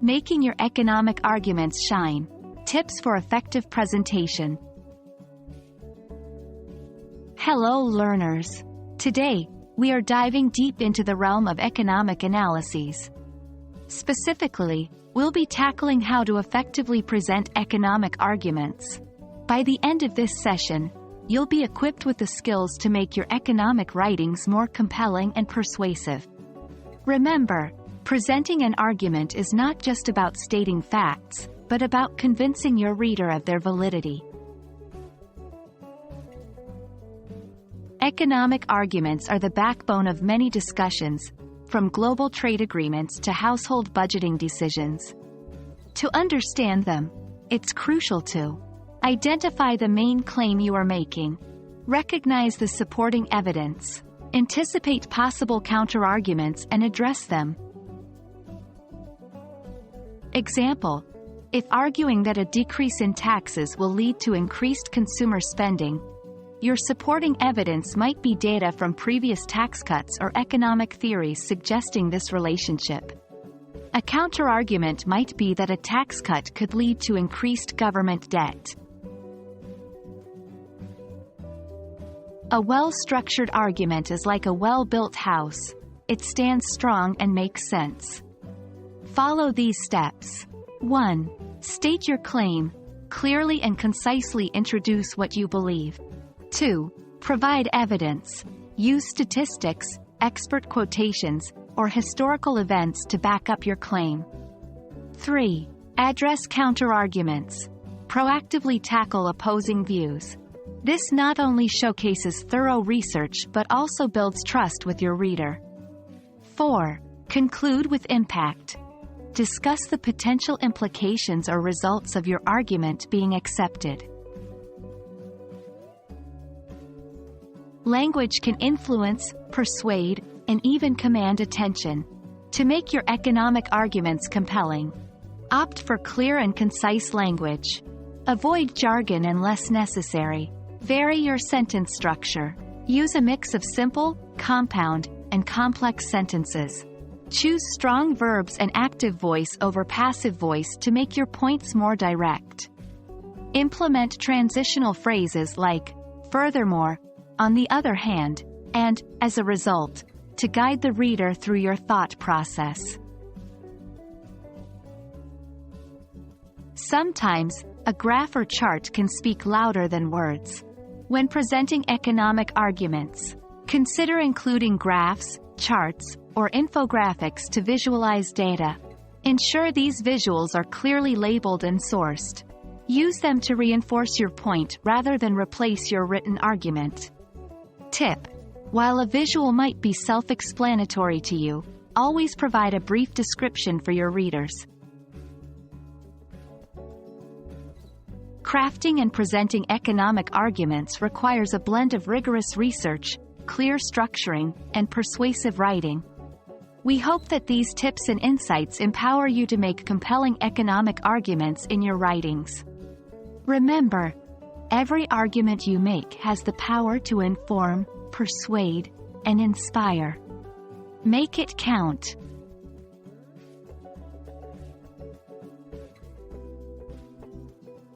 Making your economic arguments shine. Tips for effective presentation. Hello learners. Today, we are diving deep into the realm of economic analyses. Specifically, we'll be tackling how to effectively present economic arguments. By the end of this session, you'll be equipped with the skills to make your economic writings more compelling and persuasive. Remember, presenting an argument is not just about stating facts, but about convincing your reader of their validity. Economic arguments are the backbone of many discussions, from global trade agreements to household budgeting decisions. To understand them, it's crucial to identify the main claim you are making, recognize the supporting evidence, anticipate possible counterarguments and address them. Example: if arguing that a decrease in taxes will lead to increased consumer spending, your supporting evidence might be data from previous tax cuts or economic theories suggesting this relationship. A counterargument might be that a tax cut could lead to increased government debt. A well-structured argument is like a well-built house. It stands strong and makes sense. Follow these steps. 1. State your claim. Clearly and concisely introduce what you believe. 2. Provide evidence. Use statistics, expert quotations, or historical events to back up your claim. 3. Address counterarguments. Proactively tackle opposing views. This not only showcases thorough research but also builds trust with your reader. 4. Conclude with impact. Discuss the potential implications or results of your argument being accepted. Language can influence, persuade, and even command attention. To make your economic arguments compelling, opt for clear and concise language. Avoid jargon unless necessary. Vary your sentence structure. Use a mix of simple, compound, and complex sentences. Choose strong verbs and active voice over passive voice to make your points more direct. Implement transitional phrases like, furthermore, on the other hand, and, as a result, to guide the reader through your thought process. Sometimes, a graph or chart can speak louder than words. When presenting economic arguments, consider including graphs, charts, or infographics to visualize data. Ensure these visuals are clearly labeled and sourced. Use them to reinforce your point rather than replace your written argument. Tip: while a visual might be self-explanatory to you, always provide a brief description for your readers. Crafting and presenting economic arguments requires a blend of rigorous research, clear structuring, and persuasive writing. We hope that these tips and insights empower you to make compelling economic arguments in your writings. Remember, every argument you make has the power to inform, persuade, and inspire. Make it count.